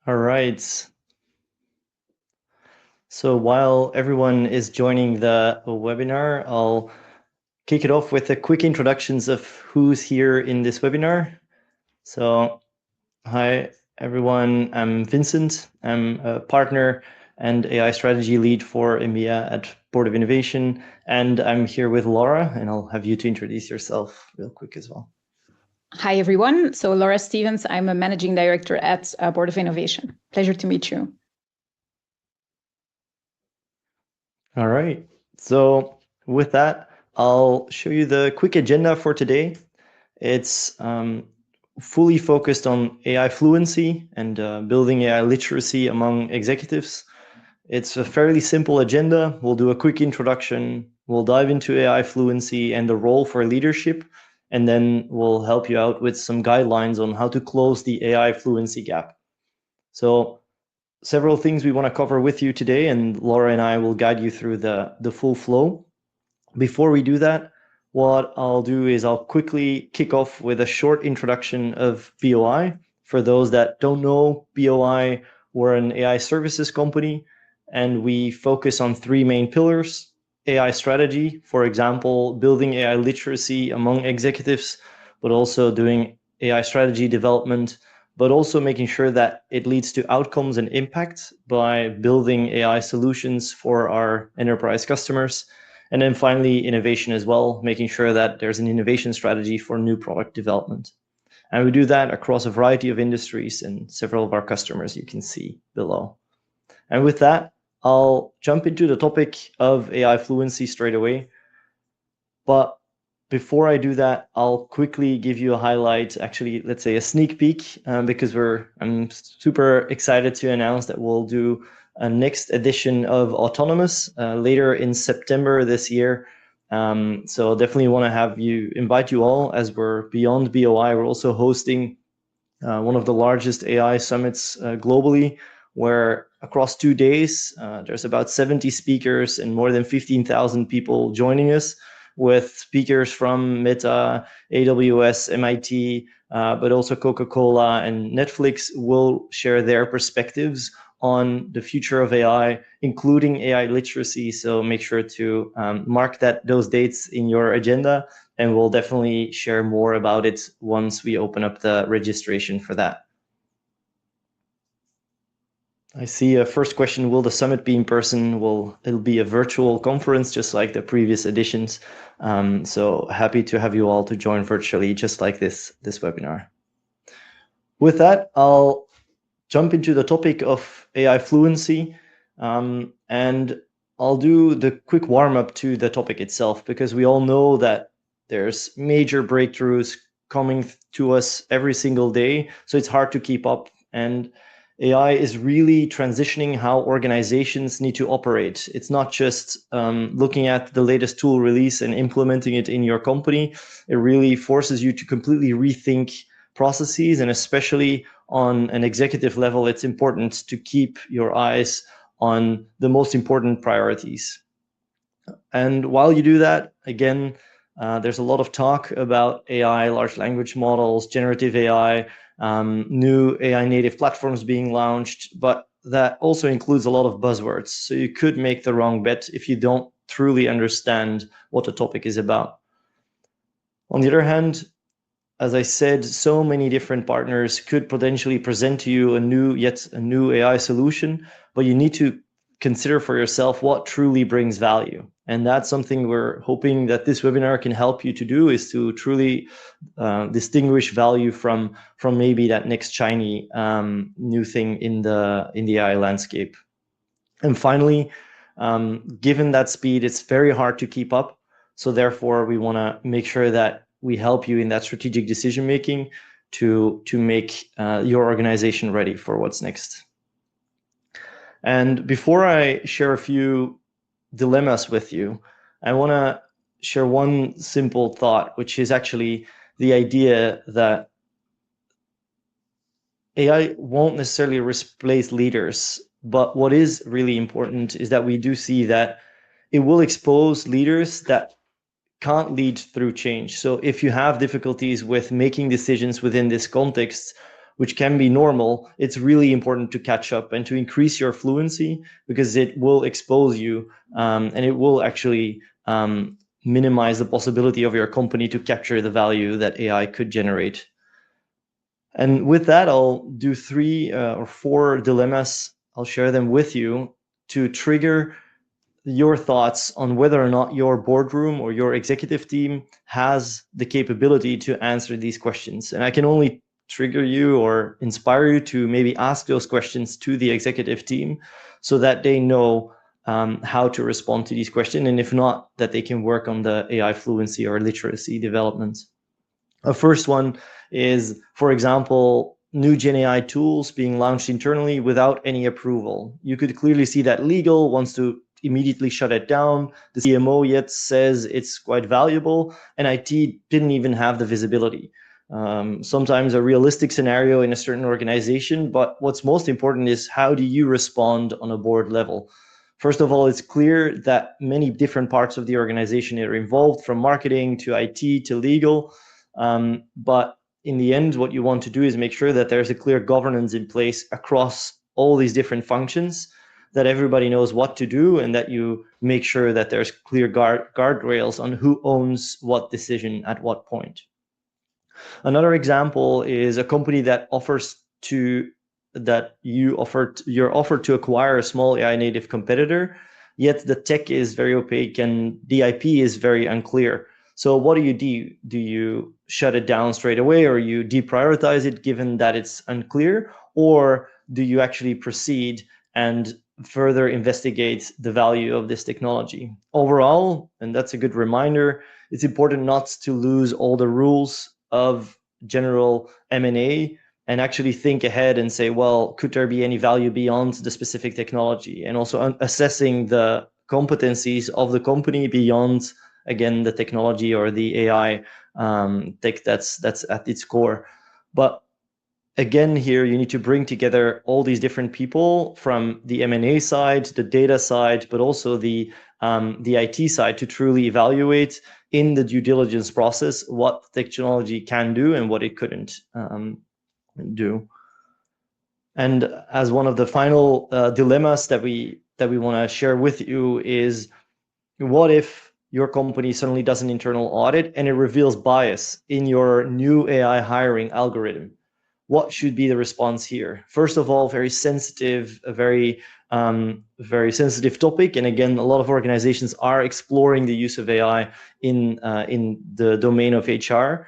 All right. So while everyone is joining the webinar, I'll kick it off with a quick introductions of who's here in this webinar. So, hi everyone, I'm Vincent. I'm a partner and AI strategy lead for EMEA at Board of Innovation. And I'm here with Laura, and I'll have you to introduce yourself real quick as well. Hi, everyone. So Laura Stevens, I'm a managing director at Board of Innovation. Pleasure to meet you. All right. So with that, I'll show you the quick agenda for today. It's fully focused on AI fluency and building AI literacy among executives. It's a fairly simple agenda. We'll do a quick introduction. We'll dive into AI fluency and the role for leadership, and then we'll help you out with some guidelines on how to close the AI fluency gap. So several things we want to cover with you today, and Laura and I will guide you through the full flow. Before we do that, what I'll do is I'll quickly kick off with a short introduction of BOI. For those that don't know, BOI, we're an AI services company, and we focus on three main pillars: AI strategy, for example, building AI literacy among executives, but also doing AI strategy development, but also making sure that it leads to outcomes and impact by building AI solutions for our enterprise customers. And then finally, innovation as well, making sure that there's an innovation strategy for new product development. And we do that across a variety of industries and several of our customers you can see below. And with that, I'll jump into the topic of AI fluency straight away. But before I do that, I'll quickly give you a highlight, actually, let's say a sneak peek, because I'm super excited to announce that we'll do a next edition of Autonomous later in September this year. So definitely want to invite you all, as we're beyond BOI. We're also hosting one of the largest AI summits globally, where across 2 days, there's about 70 speakers and more than 15,000 people joining us, with speakers from Meta, AWS, MIT, but also Coca-Cola and Netflix will share their perspectives on the future of AI, including AI literacy. So make sure to mark those dates in your agenda, and we'll definitely share more about it once we open up the registration for that. I see a first question: will the summit be in person? It'll be a virtual conference, just like the previous editions. So happy to have you all to join virtually, just like this webinar. With that, I'll jump into the topic of AI fluency, and I'll do the quick warm-up to the topic itself, because we all know that there's major breakthroughs coming to us every single day, so it's hard to keep up. And AI is really transitioning how organizations need to operate. It's not just looking at the latest tool release and implementing it in your company. It really forces you to completely rethink processes, and especially on an executive level, it's important to keep your eyes on the most important priorities. And while you do that, again, there's a lot of talk about AI, large language models, generative AI, new AI native platforms being launched, but that also includes a lot of buzzwords. So you could make the wrong bet if you don't truly understand what the topic is about. On the other hand, as I said, so many different partners could potentially present to you a new AI solution, but you need to consider for yourself what truly brings value. And that's something we're hoping that this webinar can help you to do, is to truly distinguish value from maybe that next shiny new thing in the AI landscape. And finally, given that speed, it's very hard to keep up. So therefore, we want to make sure that we help you in that strategic decision making to make your organization ready for what's next. And before I share a few dilemmas with you, I want to share one simple thought, which is actually the idea that AI won't necessarily replace leaders, but what is really important is that we do see that it will expose leaders that can't lead through change. So if you have difficulties with making decisions within this context, which can be normal, it's really important to catch up and to increase your fluency, because it will expose you and it will actually minimize the possibility of your company to capture the value that AI could generate. And with that, I'll do 3 or 4 dilemmas. I'll share them with you to trigger your thoughts on whether or not your boardroom or your executive team has the capability to answer these questions. And I can only trigger you or inspire you to maybe ask those questions to the executive team so that they know how to respond to these questions. And if not, that they can work on the AI fluency or literacy development. A first one is, for example, new Gen AI tools being launched internally without any approval. You could clearly see that legal wants to immediately shut it down. The CMO yet says it's quite valuable, and IT didn't even have the visibility. Sometimes a realistic scenario in a certain organization, but what's most important is how do you respond on a board level? First of all, it's clear that many different parts of the organization are involved, from marketing to IT to legal. But in the end, what you want to do is make sure that there's a clear governance in place across all these different functions, that everybody knows what to do, and that you make sure that there's clear guardrails on who owns what decision at what point. Another example is a company that you're offered to acquire a small AI native competitor, yet the tech is very opaque and the IP is very unclear. So what do? Do you shut it down straight away, or you deprioritize it given that it's unclear, or do you actually proceed and further investigate the value of this technology? Overall, and that's a good reminder, it's important not to lose all the rules of general M&A and actually think ahead and say, well, could there be any value beyond the specific technology? And also assessing the competencies of the company beyond, again, the technology or the AI tech that's at its core. But again, here you need to bring together all these different people from the M&A side, the data side, but also the IT side, to truly evaluate in the due diligence process what technology can do and what it couldn't do. And as one of the final dilemmas that we want to share with you is, what if your company suddenly does an internal audit and it reveals bias in your new AI hiring algorithm? What should be the response here? First of all, very sensitive, a very sensitive topic. And again, a lot of organizations are exploring the use of AI in the domain of HR.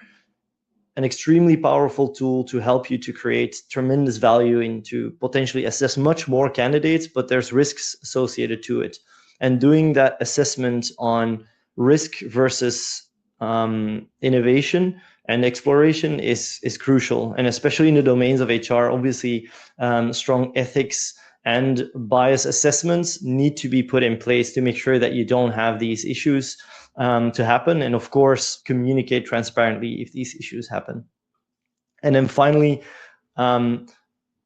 An extremely powerful tool to help you to create tremendous value and to potentially assess much more candidates, but there's risks associated to it. And doing that assessment on risk versus innovation and exploration is crucial. And especially in the domains of HR, obviously, strong ethics and bias assessments need to be put in place to make sure that you don't have these issues to happen. And of course, communicate transparently if these issues happen. And then finally,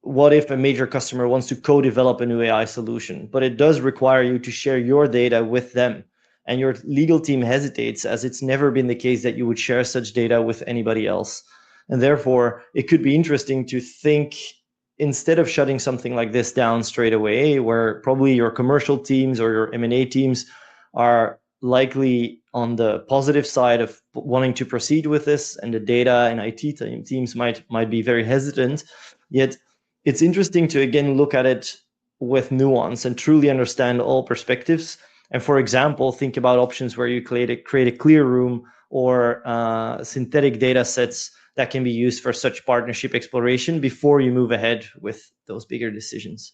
what if a major customer wants to co-develop a new AI solution, but it does require you to share your data with them, and your legal team hesitates, as it's never been the case that you would share such data with anybody else. And therefore, it could be interesting to think, instead of shutting something like this down straight away, where probably your commercial teams or your M&A teams are likely on the positive side of wanting to proceed with this, and the data and IT teams might be very hesitant, yet it's interesting to again look at it with nuance and truly understand all perspectives. And for example, think about options where you create a clear room or synthetic data sets that can be used for such partnership exploration before you move ahead with those bigger decisions.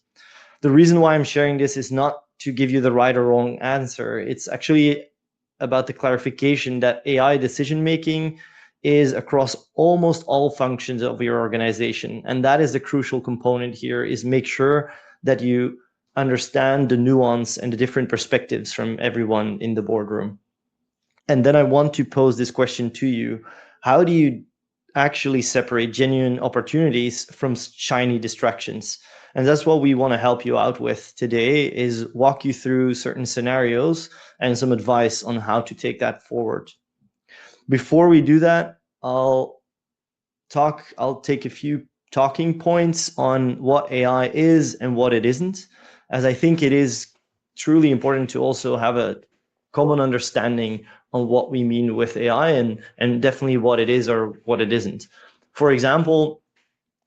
The reason why I'm sharing this is not to give you the right or wrong answer. It's actually about the clarification that AI decision-making is across almost all functions of your organization. And that is the crucial component here, is make sure that you understand the nuance and the different perspectives from everyone in the boardroom. And then I want to pose this question to you. How do you actually separate genuine opportunities from shiny distractions? And that's what we want to help you out with today, is walk you through certain scenarios and some advice on how to take that forward. Before we do that, I'll take a few talking points on what AI is and what it isn't, as I think it is truly important to also have a common understanding on what we mean with AI and definitely what it is or what it isn't. For example,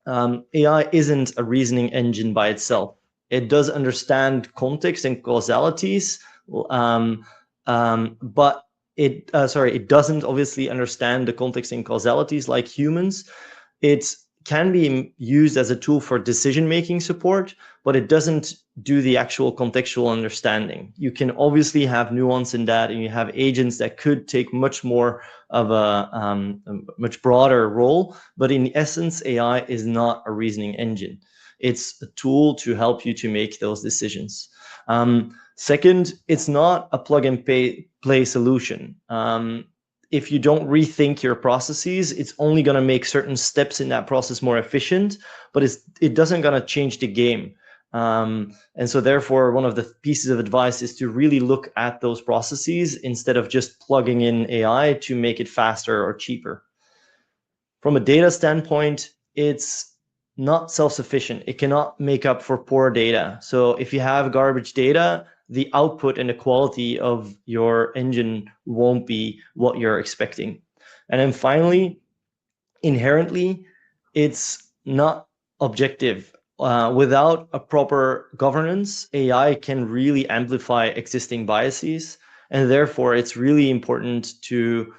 AI isn't a reasoning engine by itself. It does understand context and causalities, but it doesn't obviously understand the context and causalities like humans. It can be used as a tool for decision-making support, but it doesn't do the actual contextual understanding. You can obviously have nuance in that, and you have agents that could take much more of a much broader role, but in essence, AI is not a reasoning engine. It's a tool to help you to make those decisions. Second, it's not a plug and play solution. If you don't rethink your processes, it's only going to make certain steps in that process more efficient, but it doesn't going to change the game. And so therefore, one of the pieces of advice is to really look at those processes instead of just plugging in AI to make it faster or cheaper. From a data standpoint, it's not self-sufficient. It cannot make up for poor data. So if you have garbage data, the output and the quality of your engine won't be what you're expecting. And then finally, inherently, it's not objective. Without a proper governance, AI can really amplify existing biases, and therefore it's really important to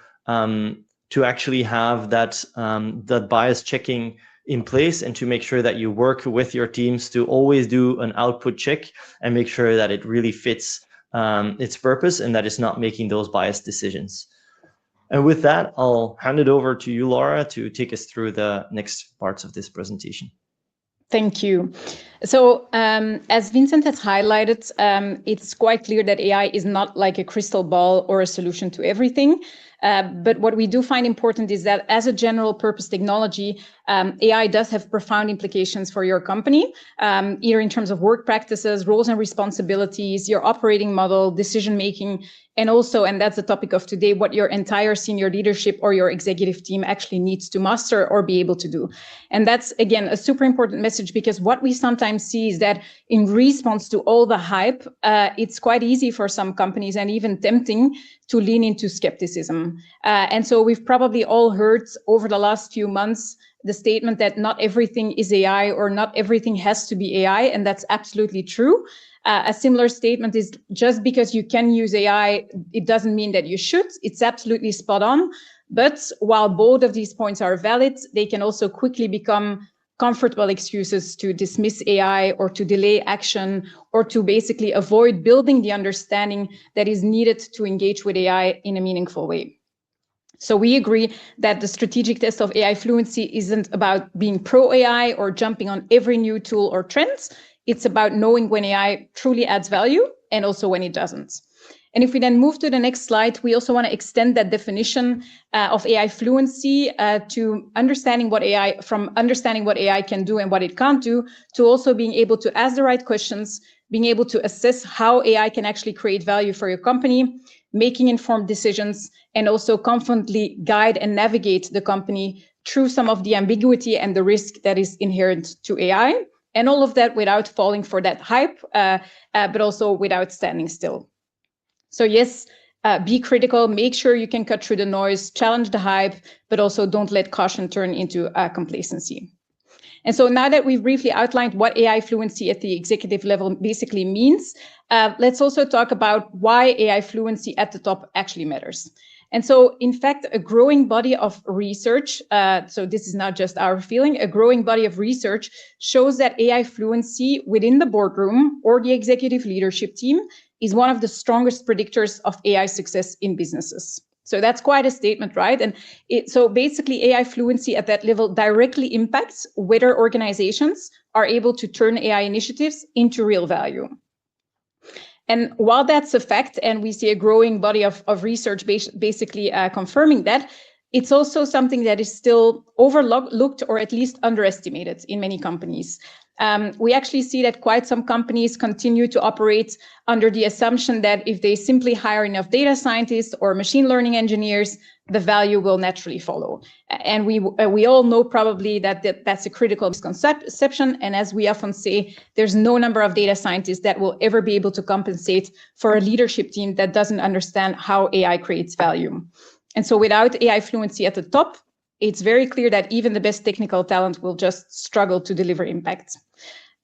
actually have that bias checking in place and to make sure that you work with your teams to always do an output check and make sure that it really fits its purpose and that it's not making those biased decisions. And with that, I'll hand it over to you, Laura, to take us through the next parts of this presentation. Thank you. So as Vincent has highlighted, it's quite clear that AI is not like a crystal ball or a solution to everything. But what we do find important is that as a general purpose technology, AI does have profound implications for your company, either in terms of work practices, roles and responsibilities, your operating model, decision-making, and also, and that's the topic of today, what your entire senior leadership or your executive team actually needs to master or be able to do. And that's, again, a super important message, because what we sometimes see is that in response to all the hype, it's quite easy for some companies and even tempting to lean into skepticism. And so we've probably all heard over the last few months the statement that not everything is AI or not everything has to be AI, and that's absolutely true. A similar statement is just because you can use AI, it doesn't mean that you should. It's absolutely spot on. But while both of these points are valid, they can also quickly become comfortable excuses to dismiss AI or to delay action or to basically avoid building the understanding that is needed to engage with AI in a meaningful way. So we agree that the strategic test of AI fluency isn't about being pro AI or jumping on every new tool or trend. It's about knowing when AI truly adds value and also when it doesn't. And if we then move to the next slide, we also want to extend that definition of AI fluency to understanding what AI, from understanding what AI can do and what it can't do, to also being able to ask the right questions, being able to assess how AI can actually create value for your company, making informed decisions, and also confidently guide and navigate the company through some of the ambiguity and the risk that is inherent to AI. And all of that without falling for that hype, but also without standing still. So yes, be critical, make sure you can cut through the noise, challenge the hype, but also don't let caution turn into complacency. And so now that we've briefly outlined what AI fluency at the executive level basically means, let's also talk about why AI fluency at the top actually matters. And so, in fact, a growing body of research, so this is not just our feeling, a growing body of research shows that AI fluency within the boardroom or the executive leadership team is one of the strongest predictors of AI success in businesses. So that's quite a statement, right? And so basically AI fluency at that level directly impacts whether organizations are able to turn AI initiatives into real value. And while that's a fact, and we see a growing body of research basically confirming that, it's also something that is still overlooked or at least underestimated in many companies. We actually see that quite some companies continue to operate under the assumption that if they simply hire enough data scientists or machine learning engineers, the value will naturally follow. And we all know probably that's a critical misconception. And as we often say, there's no number of data scientists that will ever be able to compensate for a leadership team that doesn't understand how AI creates value. And so without AI fluency at the top, it's very clear that even the best technical talent will just struggle to deliver impact.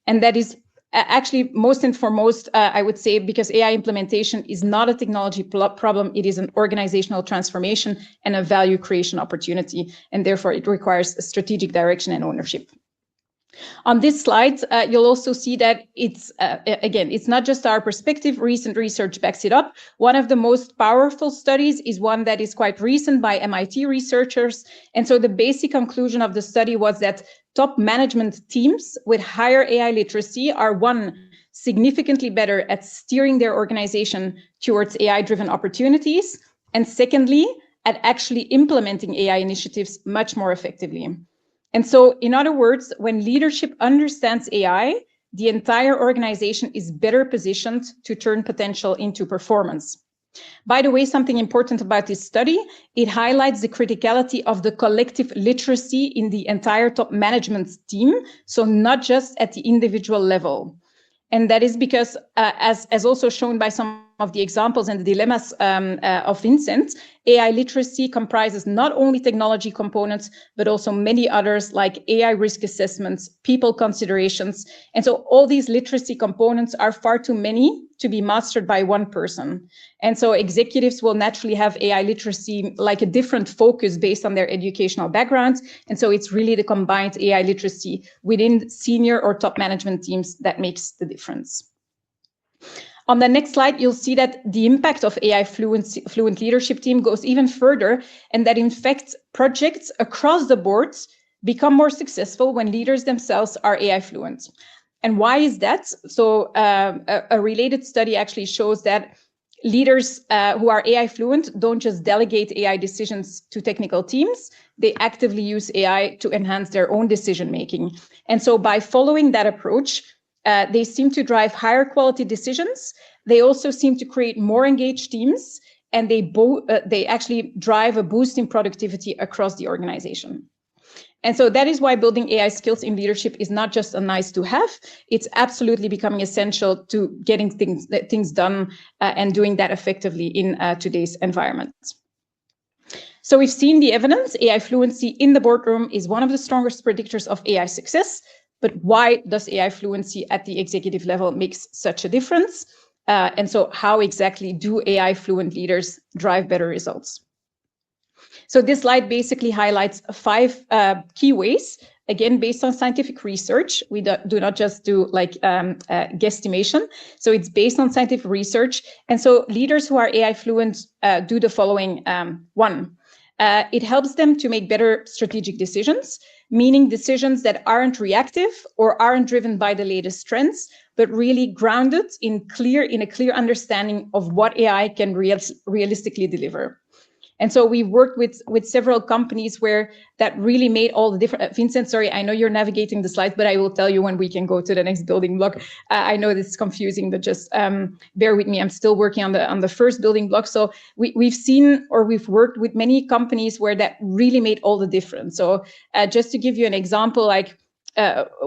And that is actually most and foremost, I would say, because AI implementation is not a technology problem, it is an organizational transformation and a value creation opportunity. And therefore, it requires a strategic direction and ownership. On this slide, you'll also see that it's not just our perspective. Recent research backs it up. One of the most powerful studies is one that is quite recent by MIT researchers. And so the basic conclusion of the study was that top management teams with higher AI literacy are, one, significantly better at steering their organization towards AI-driven opportunities, and secondly, at actually implementing AI initiatives much more effectively. And so, in other words, when leadership understands AI, the entire organization is better positioned to turn potential into performance. By the way, something important about this study, it highlights the criticality of the collective literacy in the entire top management team, so not just at the individual level. And that is because, as also shown by some of the examples and the dilemmas of Vincent, AI literacy comprises not only technology components, but also many others like AI risk assessments, people considerations. And so all these literacy components are far too many to be mastered by one person. And so executives will naturally have AI literacy like a different focus based on their educational background. And so it's really the combined AI literacy within senior or top management teams that makes the difference. On the next slide, you'll see that the impact of AI fluent leadership team goes even further, and that in fact, projects across the board become more successful when leaders themselves are AI fluent. And why is that? So a related study actually shows that leaders who are AI fluent don't just delegate AI decisions to technical teams, they actively use AI to enhance their own decision making. And so by following that approach, they seem to drive higher quality decisions. They also seem to create more engaged teams, and they actually drive a boost in productivity across the organization. And so that is why building AI skills in leadership is not just a nice to have, it's absolutely becoming essential to getting things done and doing that effectively in today's environment. So we've seen the evidence. AI fluency in the boardroom is one of the strongest predictors of AI success. But why does AI fluency at the executive level make such a difference? And so how exactly do AI fluent leaders drive better results? So this slide basically highlights 5 key ways, again, based on scientific research. We do not just do like guesstimation. So it's based on scientific research. And so leaders who are AI fluent do the following. One, it helps them to make better strategic decisions, meaning decisions that aren't reactive or aren't driven by the latest trends, but really grounded in a clear understanding of what AI can realistically deliver. And so we worked with several companies where that really made all the difference. Vincent, sorry, I know you're navigating the slides, but I will tell you when we can go to the next building block. I know this is confusing, but just bear with me. I'm still working on the first building block. So we've seen or we've worked with many companies where that really made all the difference. So just to give you an example, like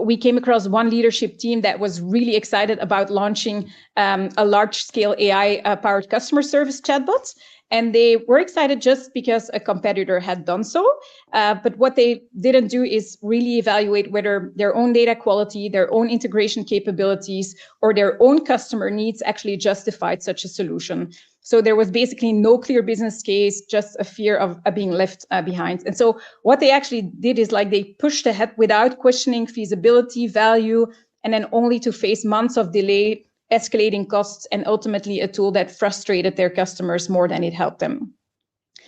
we came across one leadership team that was really excited about launching a large-scale AI-powered customer service chatbot. And they were excited just because a competitor had done so. But what they didn't do is really evaluate whether their own data quality, their own integration capabilities, or their own customer needs actually justified such a solution. So there was basically no clear business case, just a fear of being left behind. And so what they actually did is like they pushed ahead without questioning feasibility, value, and then only to face months of delay, escalating costs, and ultimately a tool that frustrated their customers more than it helped them.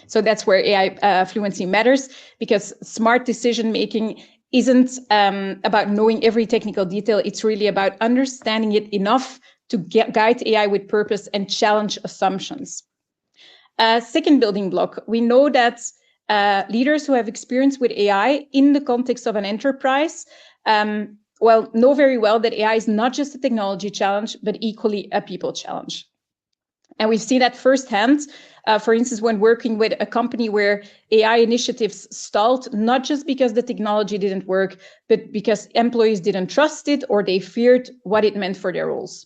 So that's where AI fluency matters, because smart decision making isn't about knowing every technical detail. It's really about understanding it enough to guide AI with purpose and challenge assumptions. Second building block, we know that leaders who have experience with AI in the context of an enterprise, know very well that AI is not just a technology challenge, but equally a people challenge. And we've seen that firsthand, for instance, when working with a company where AI initiatives stalled, not just because the technology didn't work, but because employees didn't trust it or they feared what it meant for their roles.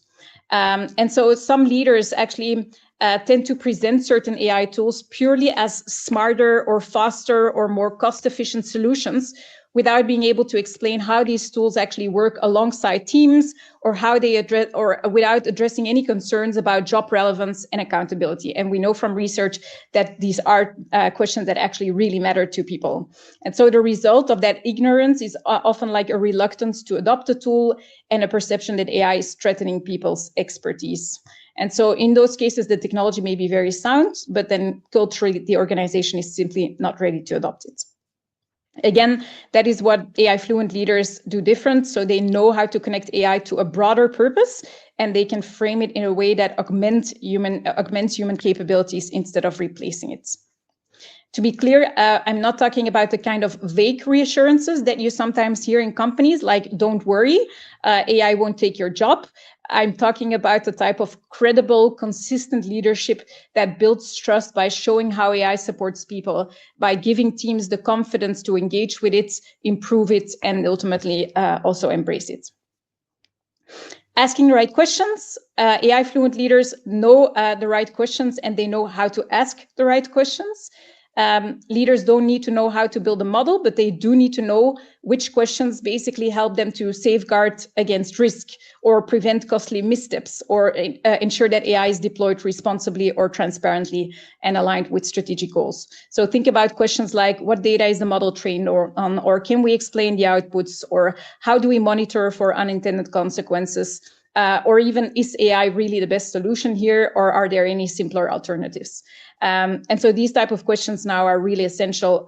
And so some leaders actually tend to present certain AI tools purely as smarter or faster or more cost-efficient solutions without being able to explain how these tools actually work alongside teams or how they address, or without addressing any concerns about job relevance and accountability. And we know from research that these are questions that actually really matter to people. And so the result of that ignorance is often like a reluctance to adopt a tool and a perception that AI is threatening people's expertise. And so in those cases, the technology may be very sound, but then culturally, the organization is simply not ready to adopt it. Again, that is what AI fluent leaders do different. So they know how to connect AI to a broader purpose, and they can frame it in a way that augments human capabilities instead of replacing it. To be clear, I'm not talking about the kind of vague reassurances that you sometimes hear in companies, like, don't worry, AI won't take your job. I'm talking about the type of credible, consistent leadership that builds trust by showing how AI supports people, by giving teams the confidence to engage with it, improve it, and ultimately also embrace it. Asking the right questions. AI fluent leaders know the right questions and they know how to ask the right questions. Leaders don't need to know how to build a model, but they do need to know which questions basically help them to safeguard against risk or prevent costly missteps or ensure that AI is deployed responsibly or transparently and aligned with strategic goals. So think about questions like, what data is the model trained on, or can we explain the outputs, or how do we monitor for unintended consequences? Or even, is AI really the best solution here, or are there any simpler alternatives? And so these type of questions now are really essential,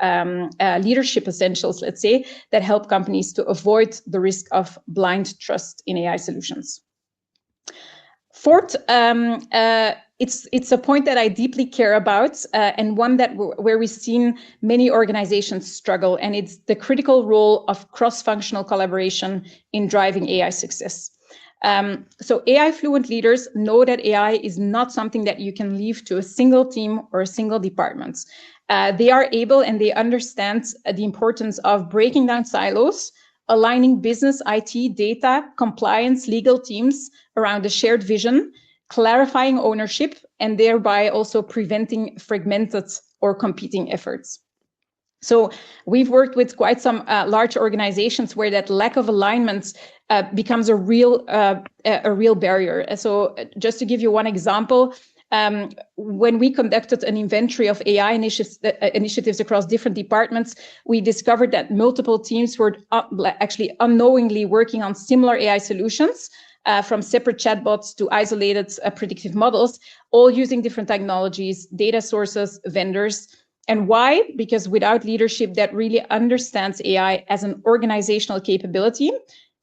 leadership essentials, let's say, that help companies to avoid the risk of blind trust in AI solutions. Fourth, it's a point that I deeply care about, and one that where we've seen many organizations struggle, and it's the critical role of cross-functional collaboration in driving AI success. So AI fluent leaders know that AI is not something that you can leave to a single team or a single department. They are able and they understand the importance of breaking down silos, aligning business, IT, data, compliance, legal teams around a shared vision, clarifying ownership, and thereby also preventing fragmented or competing efforts. So we've worked with quite some large organizations where that lack of alignment becomes a real barrier. So just to give you one example, when we conducted an inventory of AI initiatives across different departments, we discovered that multiple teams were actually unknowingly working on similar AI solutions, from separate chatbots to isolated predictive models, all using different technologies, data sources, vendors. And why? Because without leadership that really understands AI as an organizational capability,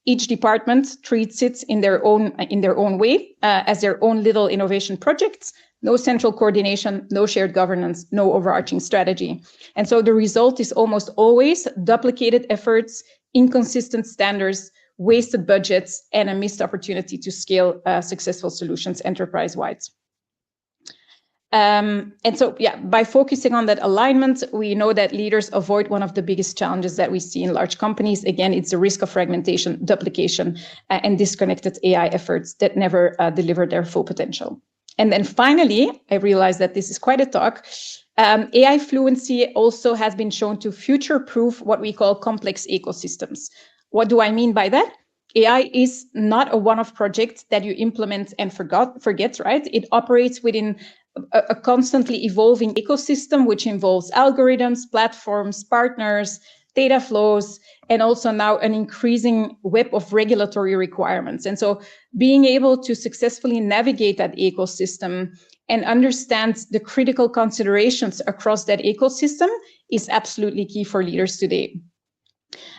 each department treats it in their own way, as their own little innovation projects. No central coordination, no shared governance, no overarching strategy. And so the result is almost always duplicated efforts, inconsistent standards, wasted budgets, and a missed opportunity to scale successful solutions enterprise-wide. And so, by focusing on that alignment, we know that leaders avoid one of the biggest challenges that we see in large companies. Again, it's the risk of fragmentation, duplication, and disconnected AI efforts that never deliver their full potential. And then finally, I realized that this is quite a talk. AI fluency also has been shown to future-proof what we call complex ecosystems. What do I mean by that? AI is not a one-off project that you implement and forget, right? It operates within a constantly evolving ecosystem, which involves algorithms, platforms, partners, data flows, and also now an increasing web of regulatory requirements. And so being able to successfully navigate that ecosystem and understand the critical considerations across that ecosystem is absolutely key for leaders today.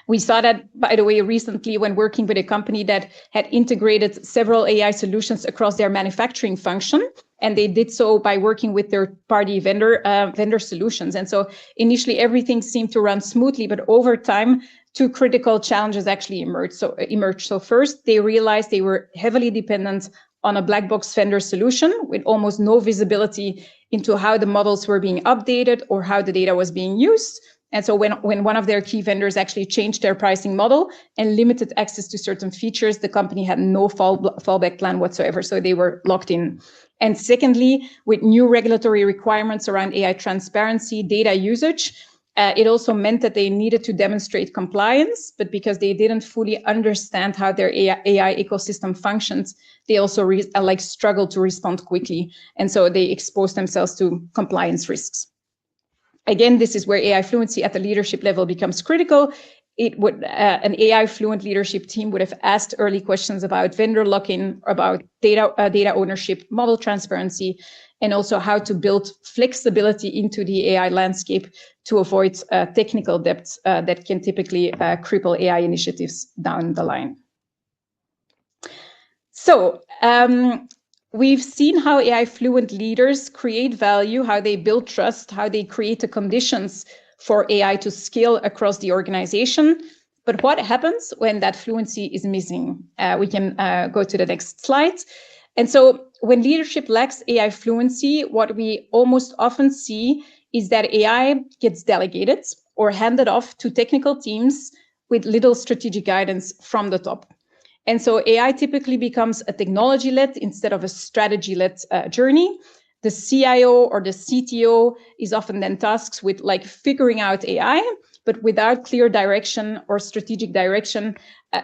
We saw that, by the way, recently when working with a company that had integrated several AI solutions across their manufacturing function. And they did so by working with third-party vendor solutions. And so initially everything seemed to run smoothly, but over time, two critical challenges actually emerged. So first, they realized they were heavily dependent on a black box vendor solution with almost no visibility into how the models were being updated or how the data was being used. And so when one of their key vendors actually changed their pricing model and limited access to certain features, the company had no fallback plan whatsoever. So they were locked in. And secondly, with new regulatory requirements around AI transparency, data usage, it also meant that they needed to demonstrate compliance, but because they didn't fully understand how their AI ecosystem functions, they also struggled to respond quickly. And so they exposed themselves to compliance risks. Again, this is where AI fluency at the leadership level becomes critical. An AI fluent leadership team would have asked early questions about vendor lock-in, about data ownership, model transparency, and also how to build flexibility into the AI landscape to avoid technical debts that can typically cripple AI initiatives down the line. So we've seen how AI fluent leaders create value, how they build trust, how they create the conditions for AI to scale across the organization. But what happens when that fluency is missing? We can go to the next slide. And so when leadership lacks AI fluency, what we almost often see is that AI gets delegated or handed off to technical teams with little strategic guidance from the top. And so AI typically becomes a technology-led instead of a strategy-led journey. The CIO or the CTO is often then tasked with figuring out AI, but without clear direction or strategic direction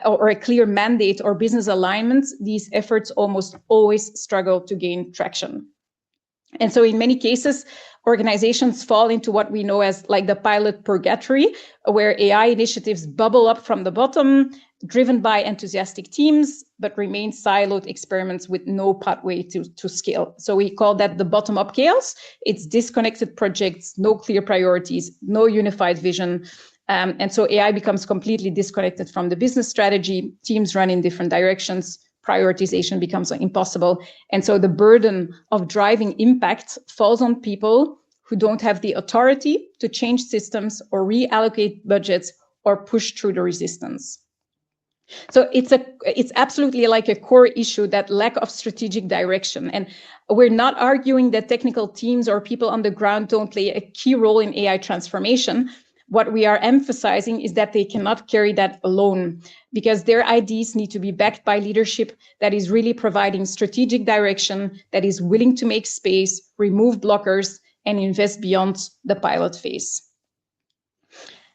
or a clear mandate or business alignment, these efforts almost always struggle to gain traction. And so in many cases, organizations fall into what we know as the pilot purgatory, where AI initiatives bubble up from the bottom, driven by enthusiastic teams, but remain siloed experiments with no pathway to scale. So we call that the bottom-up chaos. It's disconnected projects, no clear priorities, no unified vision. And so AI becomes completely disconnected from the business strategy. Teams run in different directions. Prioritization becomes impossible. And so the burden of driving impact falls on people who don't have the authority to change systems or reallocate budgets or push through the resistance. So it's absolutely a core issue, that lack of strategic direction. And we're not arguing that technical teams or people on the ground don't play a key role in AI transformation. What we are emphasizing is that they cannot carry that alone, because their ideas need to be backed by leadership that is really providing strategic direction, that is willing to make space, remove blockers, and invest beyond the pilot phase.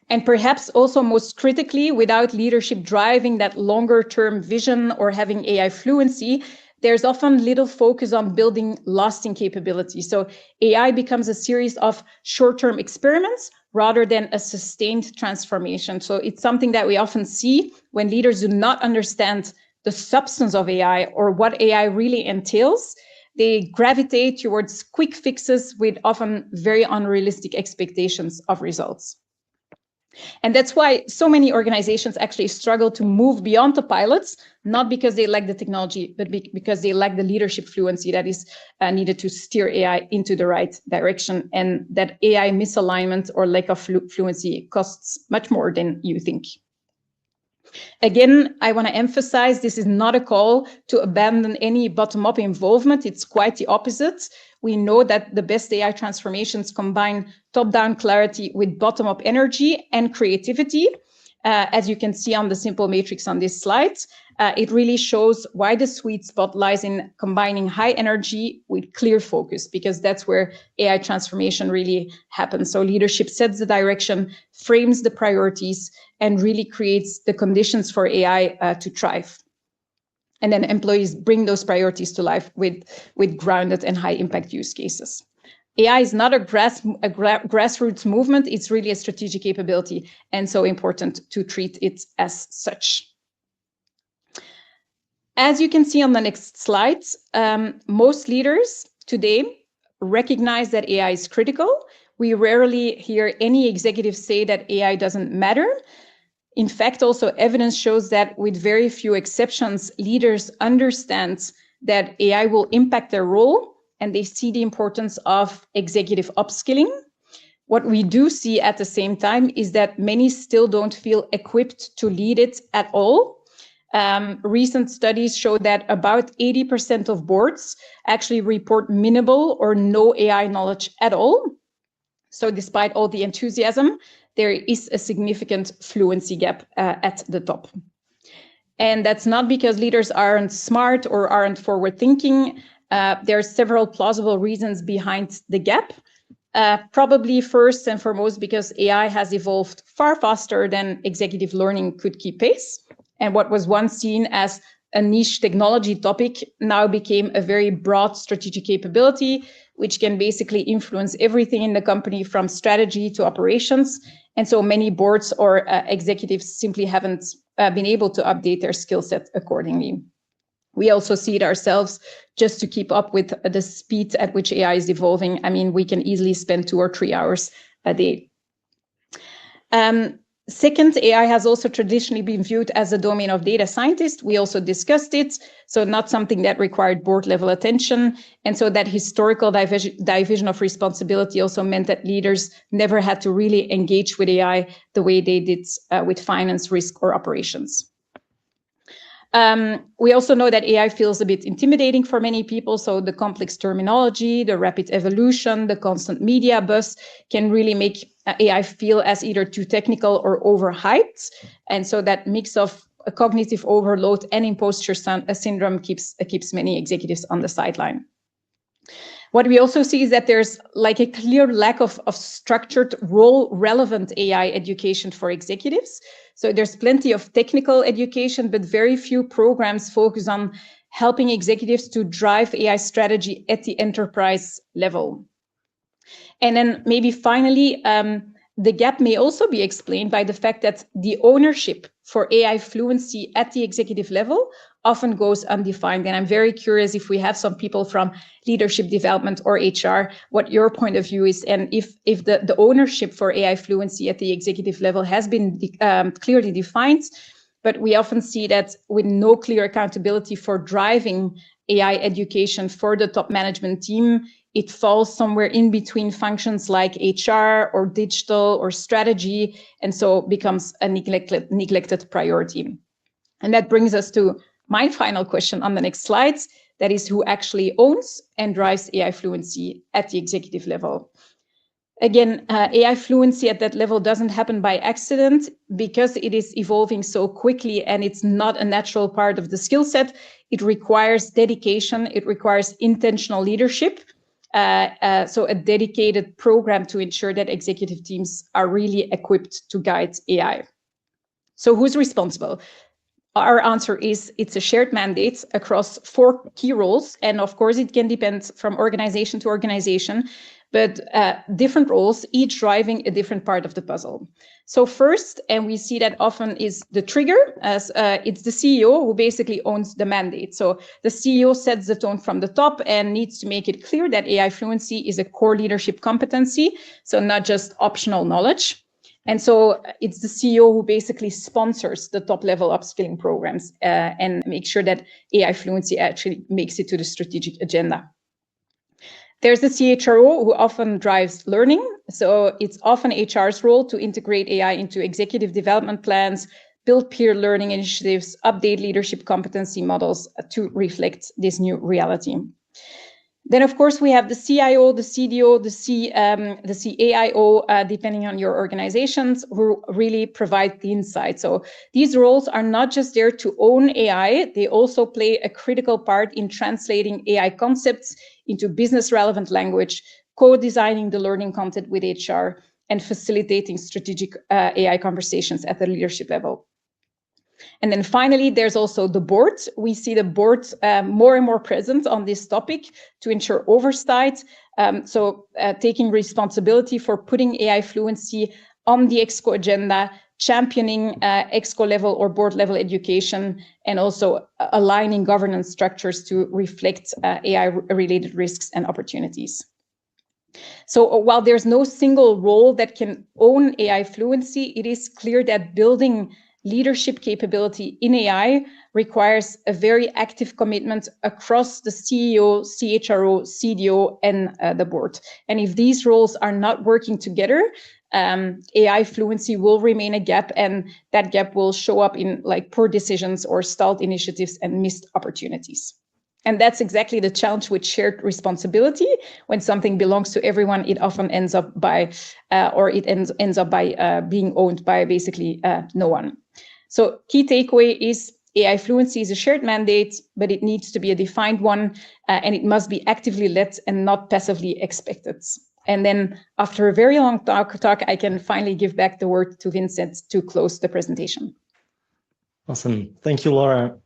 And perhaps also most critically, without leadership driving that longer term vision or having AI fluency, there's often little focus on building lasting capability. So AI becomes a series of short-term experiments rather than a sustained transformation. So it's something that we often see when leaders do not understand the substance of AI or what AI really entails. They gravitate towards quick fixes with often very unrealistic expectations of results. And that's why so many organizations actually struggle to move beyond the pilots, not because they lack the technology, but because they lack the leadership fluency that is needed to steer AI into the right direction. And that AI misalignment or lack of fluency costs much more than you think. Again, I want to emphasize this is not a call to abandon any bottom-up involvement. It's quite the opposite. We know that the best AI transformations combine top-down clarity with bottom-up energy and creativity. As you can see on the simple matrix on this slide, it really shows why the sweet spot lies in combining high energy with clear focus, because that's where AI transformation really happens. So leadership sets the direction, frames the priorities, and really creates the conditions for AI to thrive. And then employees bring those priorities to life with grounded and high impact use cases. AI is not a grassroots movement. It's really a strategic capability, and so important to treat it as such. As you can see on the next slide, most leaders today recognize that AI is critical. We rarely hear any executive say that AI doesn't matter. In fact, also evidence shows that with very few exceptions, leaders understand that AI will impact their role and they see the importance of executive upskilling. What we do see at the same time is that many still don't feel equipped to lead it at all. Recent studies show that about 80% of boards actually report minimal or no AI knowledge at all. So despite all the enthusiasm, there is a significant fluency gap at the top. And that's not because leaders aren't smart or aren't forward-thinking. There are several plausible reasons behind the gap. Probably first and foremost because AI has evolved far faster than executive learning could keep pace. And what was once seen as a niche technology topic now became a very broad strategic capability, which can basically influence everything in the company from strategy to operations. And so many boards or executives simply haven't been able to update their skill set accordingly. We also see it ourselves just to keep up with the speed at which AI is evolving. I mean, we can easily spend 2 or 3 hours a day. Second, AI has also traditionally been viewed as a domain of data scientists. We also discussed it, so not something that required board level attention. And so that historical division of responsibility also meant that leaders never had to really engage with AI the way they did with finance, risk, or operations. We also know that AI feels a bit intimidating for many people. So the complex terminology, the rapid evolution, the constant media buzz can really make AI feel as either too technical or overhyped. And so that mix of a cognitive overload and imposter syndrome keeps many executives on the sideline. What we also see is that there's like a clear lack of structured role-relevant AI education for executives. So there's plenty of technical education, but very few programs focus on helping executives to drive AI strategy at the enterprise level. And then maybe finally, the gap may also be explained by the fact that the ownership for AI fluency at the executive level often goes undefined. And I'm very curious if we have some people from leadership development or HR, what your point of view is, and if the ownership for AI fluency at the executive level has been clearly defined. But we often see that with no clear accountability for driving AI education for the top management team, it falls somewhere in between functions like HR or digital or strategy, and so becomes a neglected priority. And that brings us to my final question on the next slides. That is, who actually owns and drives AI fluency at the executive level? Again, AI fluency at that level doesn't happen by accident because it is evolving so quickly and it's not a natural part of the skill set. It requires dedication. It requires intentional leadership. So a dedicated program to ensure that executive teams are really equipped to guide AI. So who's responsible? Our answer is it's a shared mandate across 4 key roles. And of course, it can depend from organization to organization, but different roles, each driving a different part of the puzzle. So first, and we see that often, is the trigger, as it's the CEO who basically owns the mandate. So the CEO sets the tone from the top and needs to make it clear that AI fluency is a core leadership competency, so not just optional knowledge. And so it's the CEO who basically sponsors the top level upskilling programs and make sure that AI fluency actually makes it to the strategic agenda. There's the CHRO who often drives learning. So it's often HR's role to integrate AI into executive development plans, build peer learning initiatives, update leadership competency models to reflect this new reality. Then, of course, we have the CIO, the CDO, the CAIO, depending on your organizations, who really provide the insight. So these roles are not just there to own AI, they also play a critical part in translating AI concepts into business relevant language, co-designing the learning content with HR, and facilitating strategic AI conversations at the leadership level. And then finally, there's also the board. We see the board more and more present on this topic to ensure oversight. So taking responsibility for putting AI fluency on the EXCO agenda, championing EXCO level or board level education, and also aligning governance structures to reflect AI-related risks and opportunities. So while there's no single role that can own AI fluency, it is clear that building leadership capability in AI requires a very active commitment across the CEO, CHRO, CDO, and the board. And if these roles are not working together, AI fluency will remain a gap, and that gap will show up in like poor decisions or stalled initiatives and missed opportunities. And that's exactly the challenge with shared responsibility. When something belongs to everyone, it often ends up by, being owned by basically no one. So key takeaway is AI fluency is a shared mandate, but it needs to be a defined one, and it must be actively led and not passively expected. And then after a very long talk, I can finally give back the word to Vincent to close the presentation. Awesome. Thank you, Laura.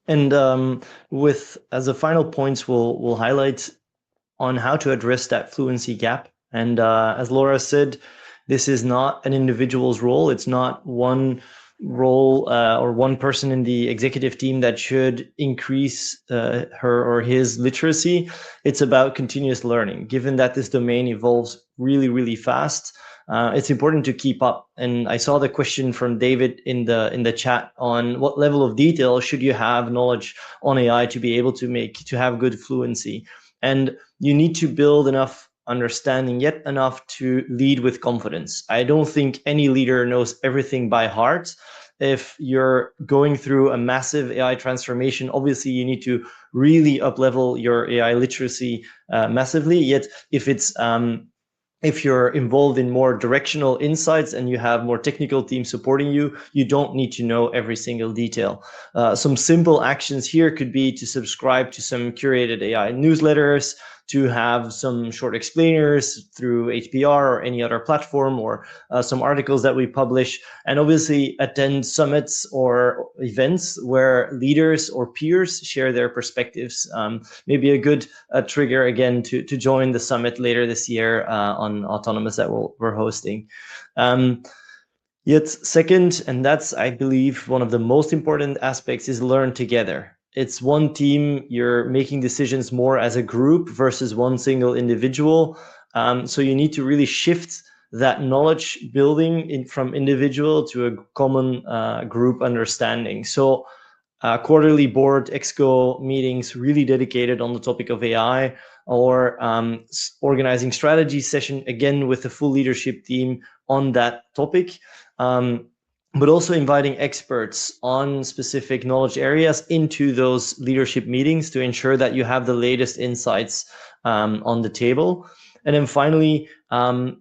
And with as a final points, we'll highlight on how to address that fluency gap. And as Laura said, this is not an individual's role. It's not one role or one person in the executive team that should increase her or his literacy. It's about continuous learning. Given that this domain evolves really, really fast, it's important to keep up. And I saw the question from David in the chat on what level of detail should you have knowledge on AI to be able to have good fluency. And you need to build enough understanding, yet enough to lead with confidence. I don't think any leader knows everything by heart. If you're going through a massive AI transformation, obviously you need to really up-level your AI literacy massively. Yet if you're involved in more directional insights and you have more technical teams supporting you, you don't need to know every single detail. Some simple actions here could be to subscribe to some curated AI newsletters, to have some short explainers through HPR or any other platform, or some articles that we publish, and obviously attend summits or events where leaders or peers share their perspectives. Maybe a good trigger again to join the summit later this year on autonomous that we're hosting. Yet second, and that's, I believe, one of the most important aspects, is learn together. It's one team, you're making decisions more as a group versus one single individual. So you need to really shift that knowledge building from individual to a common group understanding. So quarterly board exco meetings really dedicated on the topic of AI, or organizing strategy session, again, with the full leadership team on that topic. But also inviting experts on specific knowledge areas into those leadership meetings to ensure that you have the latest insights on the table. And then finally,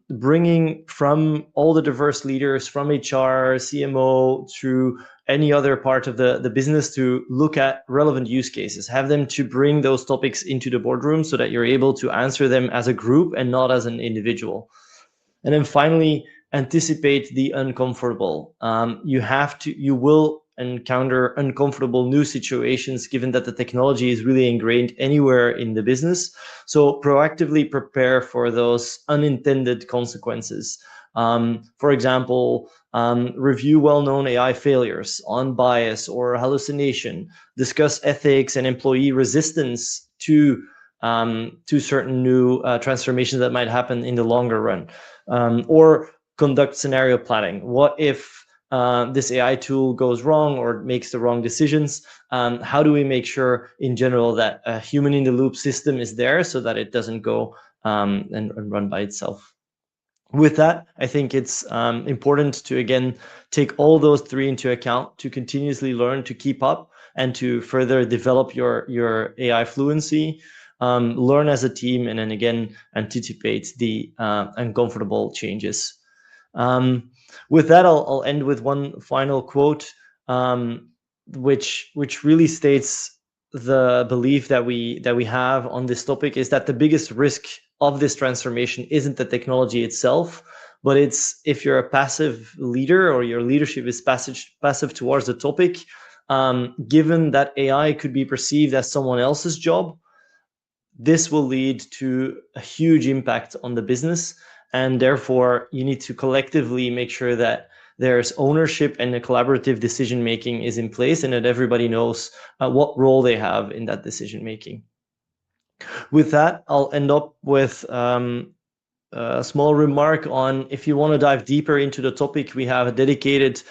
bringing from all the diverse leaders from HR, CMO, through any other part of the business to look at relevant use cases, have them to bring those topics into the boardroom so that you're able to answer them as a group and not as an individual. And then finally, anticipate the uncomfortable. You will encounter uncomfortable new situations, given that the technology is really ingrained anywhere in the business. So proactively prepare for those unintended consequences. For example, review well-known AI failures on bias or hallucination, discuss ethics and employee resistance to certain new transformations that might happen in the longer run, or conduct scenario planning. What if this AI tool goes wrong or makes the wrong decisions? How do we make sure in general that a human in the loop system is there so that it doesn't go and run by itself? With that, I think it's important to, again, take all those three into account, to continuously learn, to keep up, and to further develop your AI fluency. Learn as a team, and then again, anticipate the uncomfortable changes. With that, I'll end with one final quote, which really states the belief that we have on this topic, is that the biggest risk of this transformation isn't the technology itself, but it's if you're a passive leader or your leadership is passive towards the topic, given that AI could be perceived as someone else's job, this will lead to a huge impact on the business. And therefore, you need to collectively make sure that there's ownership and a collaborative decision making is in place, and that everybody knows what role they have in that decision making. With that, I'll end up with a small remark on, if you want to dive deeper into the topic, we have a dedicated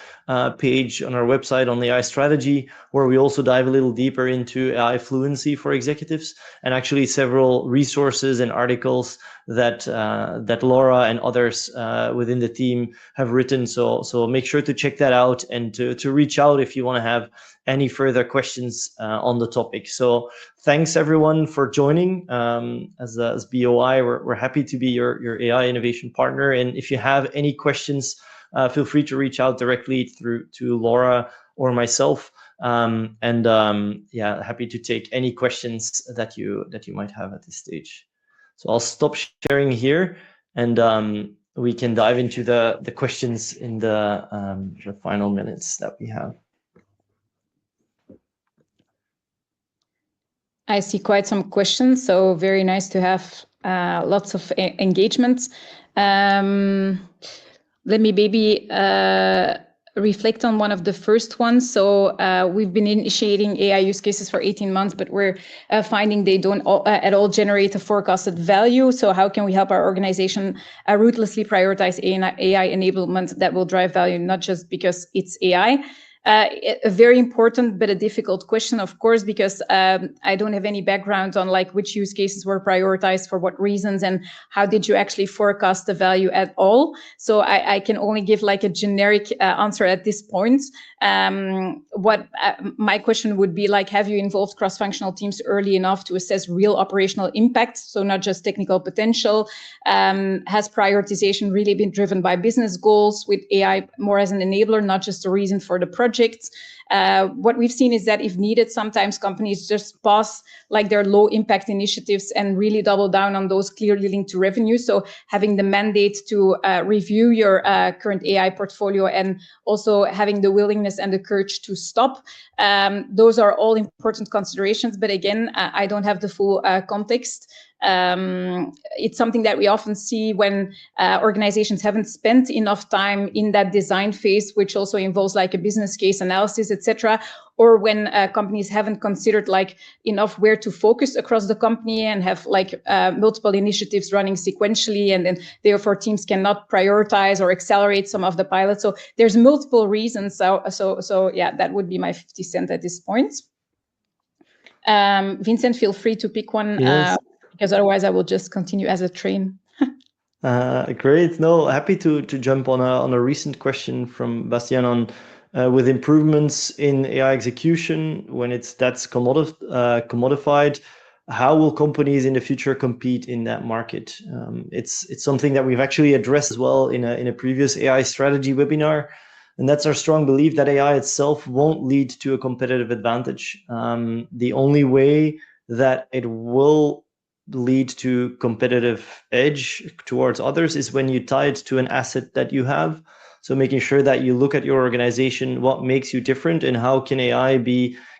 page on our website on AI strategy, where we also dive a little deeper into AI fluency for executives, and actually several resources and articles that Laura and others within the team have written. So make sure to check that out and to reach out if you want to have any further questions on the topic. So thanks everyone for joining. As BOI, we're happy to be your AI innovation partner. And if you have any questions, feel free to reach out directly to Laura or myself. Happy to take any questions that you might have at this stage. So I'll stop sharing here, and we can dive into the questions in the final minutes that we have. I see quite some questions, so very nice to have lots of engagements. Let me maybe reflect on one of the first ones. So we've been initiating AI use cases for 18 months, but we're finding they don't at all generate a forecasted value. So how can we help our organization ruthlessly prioritize AI enablement that will drive value, not just because it's AI? A very important but a difficult question, of course, because I don't have any background on like which use cases were prioritized for what reasons and how did you actually forecast the value at all. So I can only give like a generic answer at this point. What my question would be like, have you involved cross-functional teams early enough to assess real operational impact? So not just technical potential. Has prioritization really been driven by business goals with AI more as an enabler, not just a reason for the project? What we've seen is that if needed, sometimes companies just pause like their low impact initiatives and really double down on those clearly linked to revenue. So having the mandate to review your current AI portfolio and also having the willingness and the courage to stop. Those are all important considerations. But again, I don't have the full context. It's something that we often see when organizations haven't spent enough time in that design phase, which also involves like a business case analysis, etc., or when companies haven't considered like enough where to focus across the company and have like multiple initiatives running sequentially, and then therefore teams cannot prioritize or accelerate some of the pilots. So there's multiple reasons. So yeah, that would be my 50 cents at this point. Vincent, feel free to pick one. Yes. Because otherwise I will just continue as a train. Great. No, happy to jump on a recent question from Bastian on with improvements in AI execution when that's commodified. How will companies in the future compete in that market? It's something that we've actually addressed as well in a previous AI strategy webinar. And that's our strong belief that AI itself won't lead to a competitive advantage. The only way that it will lead to competitive edge towards others is when you tie it to an asset that you have. So making sure that you look at your organization, what makes you different, and how can AI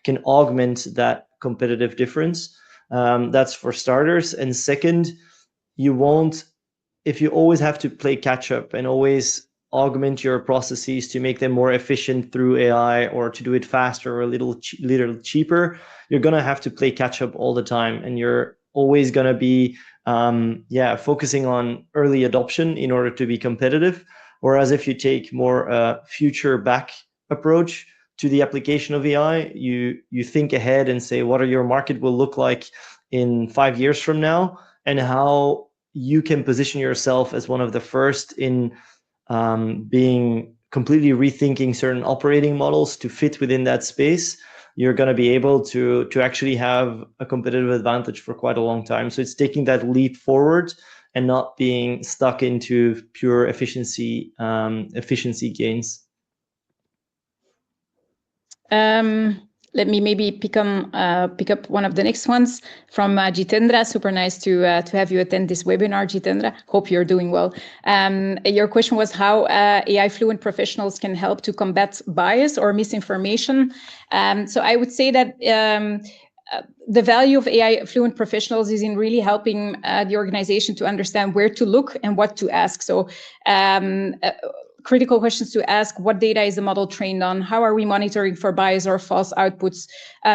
can augment that competitive difference. That's for starters. And second, if you always have to play catch up and always augment your processes to make them more efficient through AI or to do it faster or a little cheaper, you're going to have to play catch up all the time. And you're always going to be focusing on early adoption in order to be competitive. Whereas if you take more future back approach to the application of AI, you think ahead and say, what your market will look like in 5 years from now, and how you can position yourself as one of the first in being completely rethinking certain operating models to fit within that space. You're going to be able to actually have a competitive advantage for quite a long time. So it's taking that leap forward and not being stuck into pure efficiency gains. Let me maybe pick up one of the next ones from Jitendra. Super nice to have you attend this webinar, Jitendra. Hope you're doing well. Your question was how AI fluent professionals can help to combat bias or misinformation. So I would say that the value of AI fluent professionals is in really helping the organization to understand where to look and what to ask. So critical questions to ask: what data is the model trained on? How are we monitoring for bias or false outputs?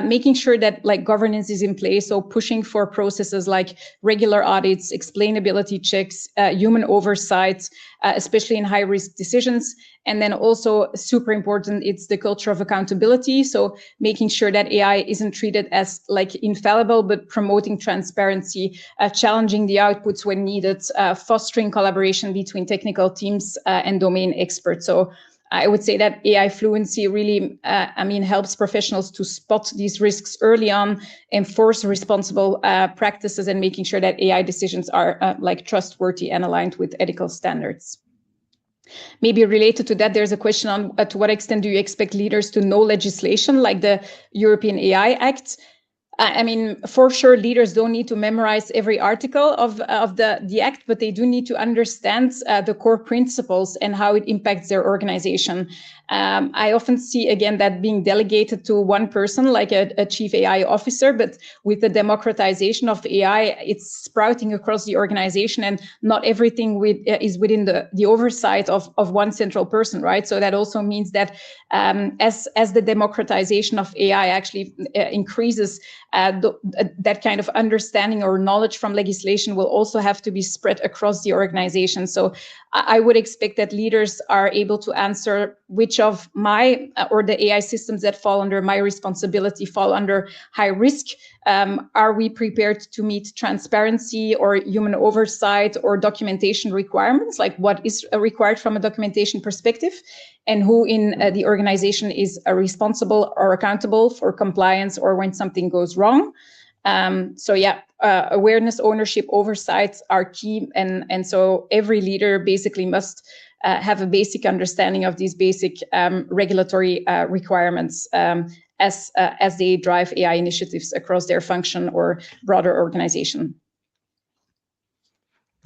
Making sure that like governance is in place. So pushing for processes like regular audits, explainability checks, human oversight, especially in high risk decisions. And then also super important, it's the culture of accountability. So making sure that AI isn't treated as like infallible, but promoting transparency, challenging the outputs when needed, fostering collaboration between technical teams and domain experts. So I would say that AI fluency really, helps professionals to spot these risks early on, enforce responsible practices, and making sure that AI decisions are trustworthy and aligned with ethical standards. Maybe related to that, there's a question on to what extent do you expect leaders to know legislation like the European AI Act? I mean, for sure, leaders don't need to memorize every article of the act, but they do need to understand the core principles and how it impacts their organization. I often see, again, that being delegated to one person, like a chief AI officer, but with the democratization of AI, it's sprouting across the organization, and not everything is within the oversight of one central person, right? So that also means that as the democratization of AI actually increases, that kind of understanding or knowledge from legislation will also have to be spread across the organization. So I would expect that leaders are able to answer which of my or the AI systems that fall under my responsibility fall under high risk. Are we prepared to meet transparency or human oversight or documentation requirements? Like what is required from a documentation perspective, and who in the organization is responsible or accountable for compliance or when something goes wrong. Awareness, ownership, oversight are key, and so every leader basically must have a basic understanding of these basic regulatory requirements as they drive AI initiatives across their function or broader organization.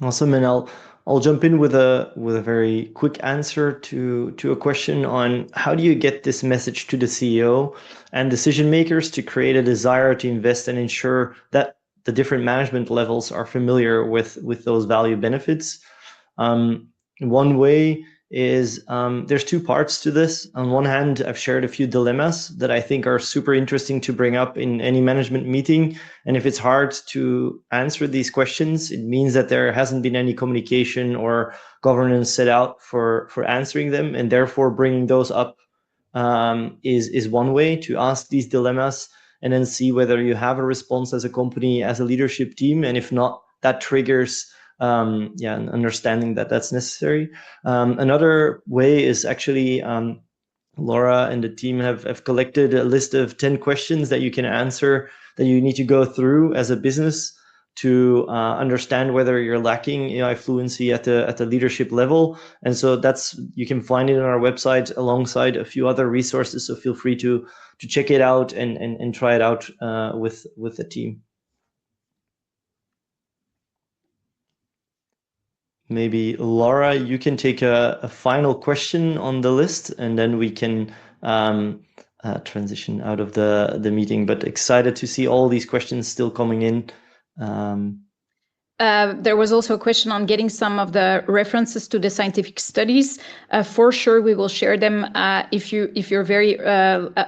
Awesome, and I'll jump in with a very quick answer to a question on how do you get this message to the CEO and decision makers to create a desire to invest and ensure that the different management levels are familiar with those value benefits. One way is there's two parts to this. On one hand, I've shared a few dilemmas that I think are super interesting to bring up in any management meeting. And if it's hard to answer these questions, it means that there hasn't been any communication or governance set out for answering them. And therefore, bringing those up is one way to ask these dilemmas and then see whether you have a response as a company, as a leadership team. And if not, that triggers an understanding that that's necessary. Another way is actually Laura and the team have collected a list of 10 questions that you can answer, that you need to go through as a business to understand whether you're lacking AI fluency at the leadership level. And so you can find it on our website alongside a few other resources. So feel free to check it out and try it out with the team. Maybe Laura, you can take a final question on the list, and then we can transition out of the meeting. But excited to see all these questions still coming in. There was also a question on getting some of the references to the scientific studies. For sure, we will share them. If you're very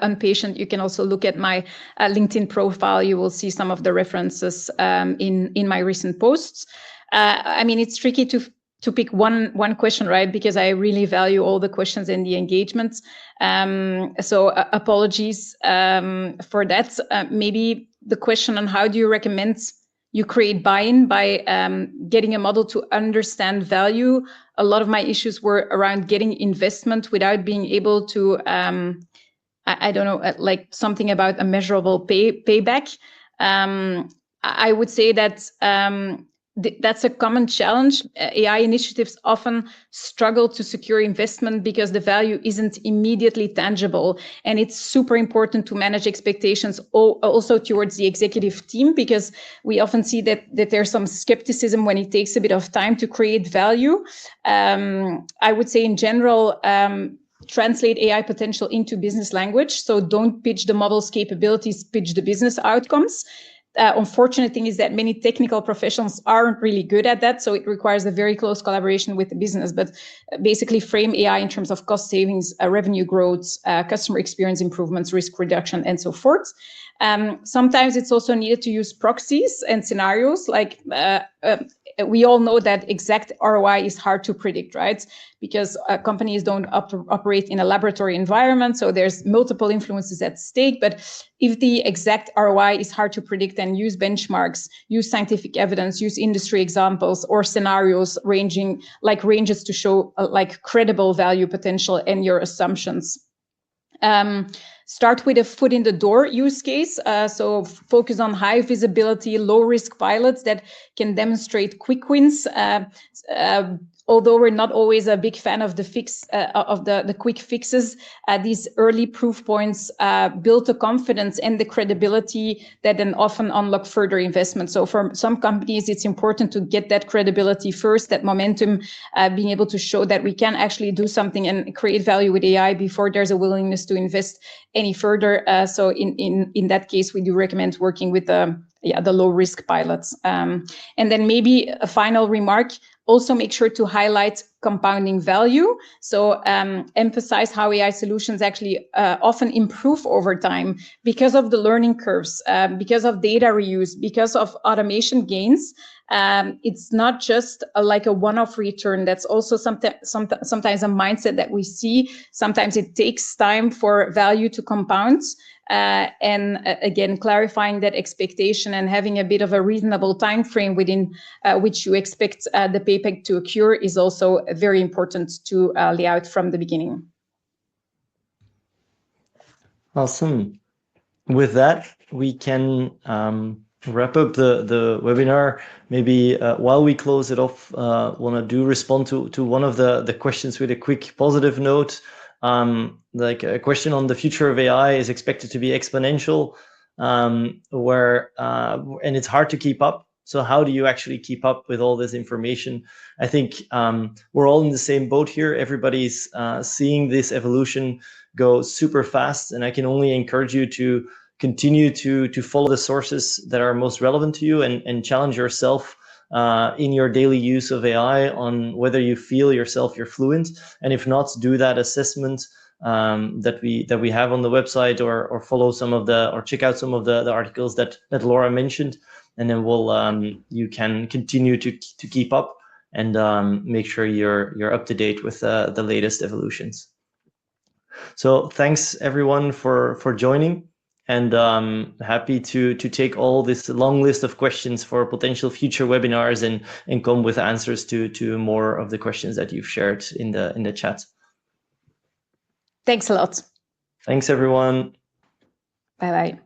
impatient, you can also look at my LinkedIn profile. You will see some of the references in my recent posts. It's tricky to pick one question, right? Because I really value all the questions and the engagements. So apologies for that. Maybe the question on how do you recommend you create buy-in by getting a model to understand value. A lot of my issues were around getting investment without being able to, like something about a measurable payback. I would say that that's a common challenge. AI initiatives often struggle to secure investment because the value isn't immediately tangible. And it's super important to manage expectations also towards the executive team, because we often see that there's some skepticism when it takes a bit of time to create value. I would say in general, translate AI potential into business language. So don't pitch the model's capabilities, pitch the business outcomes. Unfortunate thing is that many technical professionals aren't really good at that. So it requires a very close collaboration with the business, but basically frame AI in terms of cost savings, revenue growth, customer experience improvements, risk reduction, and so forth. Sometimes it's also needed to use proxies and scenarios. Like we all know that exact ROI is hard to predict, right? Because companies don't operate in a laboratory environment, so there's multiple influences at stake. But if the exact ROI is hard to predict, then use benchmarks, use scientific evidence, use industry examples or scenarios ranges to show like credible value potential and your assumptions. Start with a foot in the door use case. So focus on high visibility, low risk pilots that can demonstrate quick wins. Although we're not always a big fan of the quick fixes, these early proof points build the confidence and the credibility that then often unlock further investment. So for some companies, it's important to get that credibility first, that momentum, being able to show that we can actually do something and create value with AI before there's a willingness to invest any further. So in that case, we do recommend working with the low risk pilots. And then maybe a final remark, also make sure to highlight compounding value. So emphasize how AI solutions actually often improve over time because of the learning curves, because of data reuse, because of automation gains. It's not just like a one-off return. That's also sometimes a mindset that we see. Sometimes it takes time for value to compound. And again, clarifying that expectation and having a bit of a reasonable time frame within which you expect the payback to occur is also very important to lay out from the beginning. Awesome. With that, we can wrap up the webinar. Maybe while we close it off, want to respond to one of the questions with a quick positive note. Like a question on the future of AI is expected to be exponential, and it's hard to keep up. So how do you actually keep up with all this information? I think we're all in the same boat here. Everybody's seeing this evolution go super fast, and I can only encourage you to continue to follow the sources that are most relevant to you and challenge yourself in your daily use of AI on whether you feel yourself you're fluent, and if not, do that assessment that we have on the website, or follow or check out some of the articles that Laura mentioned, and then you can continue to keep up and make sure you're up to date with the latest evolutions. So thanks everyone for joining, and happy to take all this long list of questions for potential future webinars and come with answers to more of the questions that you've shared in the chat. Thanks a lot. Thanks everyone. Bye-bye.